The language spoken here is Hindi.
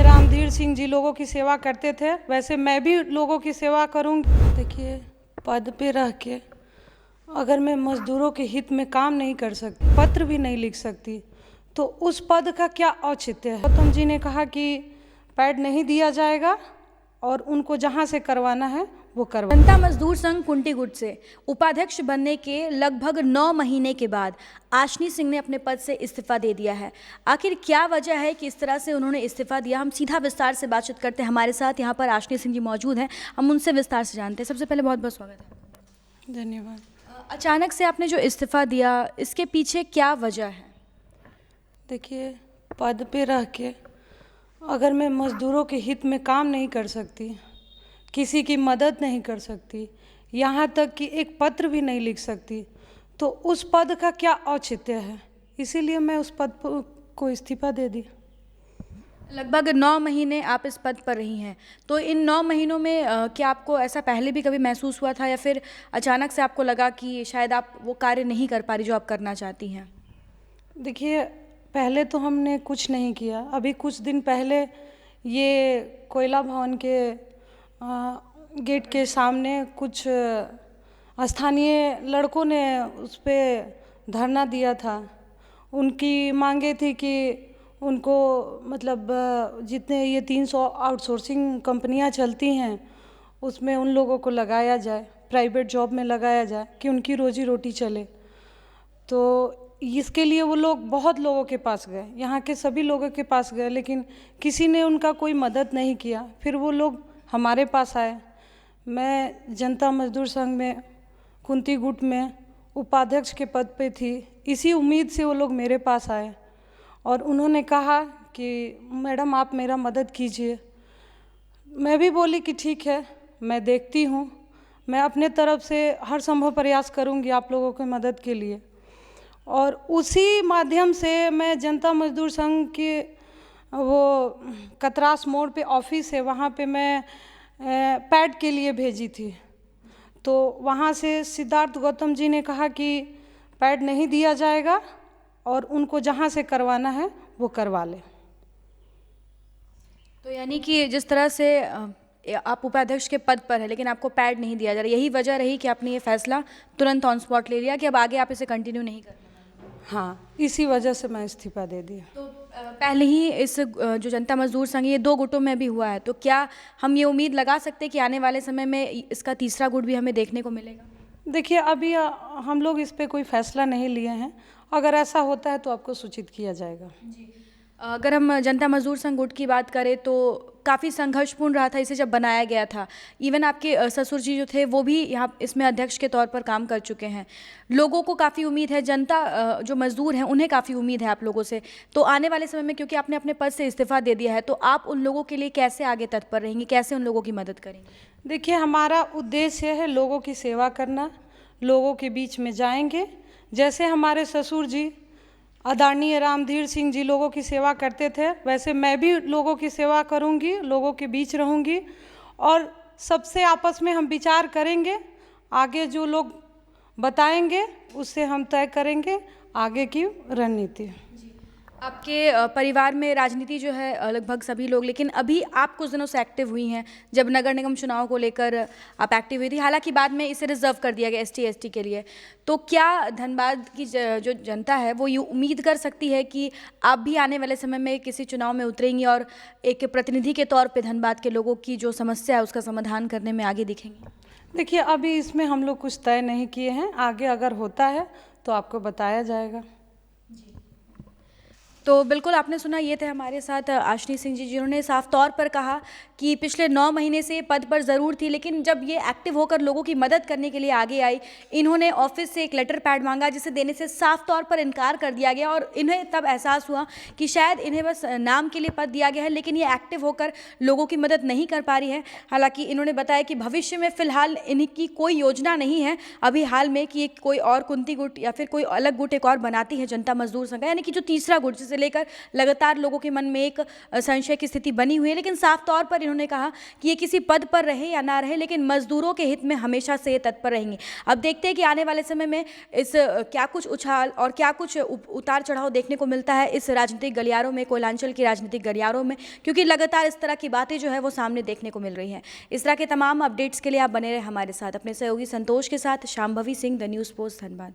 रामधीर सिंह जी लोगों की सेवा करते थे, वैसे मैं भी लोगों की सेवा करूंगी। देखिए, पद पे रह के अगर मैं मजदूरों के हित में काम नहीं कर सकती, पत्र भी नहीं लिख सकती, तो उस पद का क्या औचित्य है। गौतम जी ने कहा कि पैड नहीं दिया जाएगा और उनको जहाँ से करवाना है वो करवा। जनता मजदूर संघ कुंटी गुट से उपाध्यक्ष बनने के लगभग 9 महीने के बाद आशनी सिंह ने अपने पद से इस्तीफा दे दिया है। आखिर क्या वजह है कि इस तरह से उन्होंने इस्तीफा दिया? हम सीधा विस्तार से बातचीत करते हैं। हमारे साथ यहाँ पर आशनी सिंह जी मौजूद हैं, हम उनसे विस्तार से जानते हैं। सबसे पहले बहुत बहुत स्वागत है। धन्यवाद। अचानक से आपने जो इस्तीफा दिया, इसके पीछे क्या वजह है? देखिए, पद पे रह के अगर मैं मजदूरों के हित में काम नहीं कर सकती, किसी की मदद नहीं कर सकती, यहाँ तक कि एक पत्र भी नहीं लिख सकती, तो उस पद का क्या औचित्य है। इसीलिए मैं उस पद को इस्तीफा दे दी। लगभग 9 महीने आप इस पद पर रही हैं, तो इन 9 महीनों में क्या आपको ऐसा पहले भी कभी महसूस हुआ था या फिर अचानक से आपको लगा कि शायद आप वो कार्य नहीं कर पा रही जो आप करना चाहती हैं? देखिए, पहले तो हमने कुछ नहीं किया। अभी कुछ दिन पहले ये कोयला भवन के गेट के सामने कुछ स्थानीय लड़कों ने उस पर धरना दिया था। उनकी मांगे थी कि उनको मतलब जितने ये 300 आउटसोर्सिंग कंपनियां चलती हैं उसमें उन लोगों को लगाया जाए, प्राइवेट जॉब में लगाया जाए कि उनकी रोजी रोटी चले। तो इसके लिए वो लोग बहुत लोगों के पास गए, यहाँ के सभी लोगों के पास गए, लेकिन किसी ने उनका कोई मदद नहीं किया। फिर वो लोग हमारे पास आए। मैं जनता मजदूर संघ में कुंती गुट में उपाध्यक्ष के पद पे थी। इसी उम्मीद से वो लोग मेरे पास आए और उन्होंने कहा कि मैडम आप मेरा मदद कीजिए। मैं भी बोली कि ठीक है, मैं देखती हूँ, मैं अपने तरफ से हर संभव प्रयास करूँगी आप लोगों की मदद के लिए। और उसी माध्यम से मैं जनता मजदूर संघ के वो कतरास मोड़ पे ऑफिस है, वहाँ पे मैं पैड के लिए भेजी थी। तो वहाँ से सिद्धार्थ गौतम जी ने कहा कि पैड नहीं दिया जाएगा और उनको जहाँ से करवाना है वो करवा ले। तो यानी कि जिस तरह से आप उपाध्यक्ष के पद पर है लेकिन आपको पैड नहीं दिया जा रहा, यही वजह रही कि आपने ये फैसला तुरंत ऑन स्पॉट ले लिया कि अब आगे आप इसे कंटिन्यू नहीं करना? हाँ, इसी वजह से मैं इस्तीफा दे दिया। तो पहले ही इस जो जनता मजदूर संघ ये 2 गुटों में भी हुआ है, तो क्या हम ये उम्मीद लगा सकते हैं कि आने वाले समय में इसका तीसरा गुट भी हमें देखने को मिलेगा? देखिए, अभी हम लोग इस पे कोई फैसला नहीं लिए हैं। अगर ऐसा होता है तो आपको सूचित किया जाएगा। जी। अगर हम जनता मजदूर संघ गुट की बात करें तो काफ़ी संघर्षपूर्ण रहा था इसे जब बनाया गया था। इवन आपके ससुर जी जो थे वो भी यहाँ इसमें अध्यक्ष के तौर पर काम कर चुके हैं। लोगों को काफ़ी उम्मीद है, जनता जो मजदूर हैं उन्हें काफ़ी उम्मीद है आप लोगों से। तो आने वाले समय में क्योंकि आपने अपने पद से इस्तीफा दे दिया है, तो आप उन लोगों के लिए कैसे आगे तत्पर रहेंगी, कैसे उन लोगों की मदद करेंगी? देखिए, हमारा उद्देश्य है लोगों की सेवा करना। लोगों के बीच में जाएंगे, जैसे हमारे ससुर जी आदरणीय रामधीर सिंह जी लोगों की सेवा करते थे, वैसे मैं भी लोगों की सेवा करूंगी, लोगों के बीच रहूंगी और सबसे आपस में हम विचार करेंगे। आगे जो लोग बताएंगे उससे हम तय करेंगे आगे की रणनीति। आपके परिवार में राजनीति जो है लगभग सभी लोग, लेकिन अभी आप कुछ दिनों से एक्टिव हुई हैं। जब नगर निगम चुनाव को लेकर आप एक्टिव हुई थी, हालांकि बाद में इसे रिजर्व कर दिया गया ST/ST के लिए, तो क्या धनबाद की जो जनता है वो ये उम्मीद कर सकती है कि आप भी आने वाले समय में किसी चुनाव में उतरेंगी और एक प्रतिनिधि के तौर पर धनबाद के लोगों की जो समस्या है उसका समाधान करने में आगे दिखेंगी? देखिए, अभी इसमें हम लोग कुछ तय नहीं किए हैं, आगे अगर होता है तो आपको बताया जाएगा। तो बिल्कुल आपने सुना, ये थे हमारे साथ आशनी सिंह जी, जिन्होंने साफ तौर पर कहा कि पिछले 9 महीने से पद पर ज़रूर थी, लेकिन जब ये एक्टिव होकर लोगों की मदद करने के लिए आगे आई, इन्होंने ऑफिस से एक लेटर पैड मांगा जिसे देने से साफ तौर पर इनकार कर दिया गया और इन्हें तब एहसास हुआ कि शायद इन्हें बस नाम के लिए पद दिया गया है, लेकिन ये एक्टिव होकर लोगों की मदद नहीं कर पा रही है। हालांकि इन्होंने बताया कि भविष्य में फ़िलहाल इनकी कोई योजना नहीं है अभी हाल में कि कोई और कुंती गुट या फिर कोई अलग गुट एक और बनाती है जनता मजदूर संघ, यानी कि जो तीसरा गुट जिसे से लेकर लगातार लोगों के मन में एक संशय की स्थिति बनी हुई है। लेकिन साफ तौर पर इन्होंने कहा कि ये किसी पद पर रहे या ना रहे, लेकिन मजदूरों के हित में हमेशा से ये तत्पर रहेंगे। अब देखते हैं कि आने वाले समय में इस क्या कुछ उछाल और क्या कुछ उतार चढ़ाव देखने को मिलता है इस राजनीतिक गलियारों में, कोयलांचल की राजनीतिक गलियारों में, क्योंकि लगातार इस तरह की बातें जो है वो सामने देखने को मिल रही हैं। इस तरह के तमाम अपडेट्स के लिए आप बने रहे हमारे साथ। अपने सहयोगी संतोष के साथ Shambhavi Singh, the news post, Dhanbad.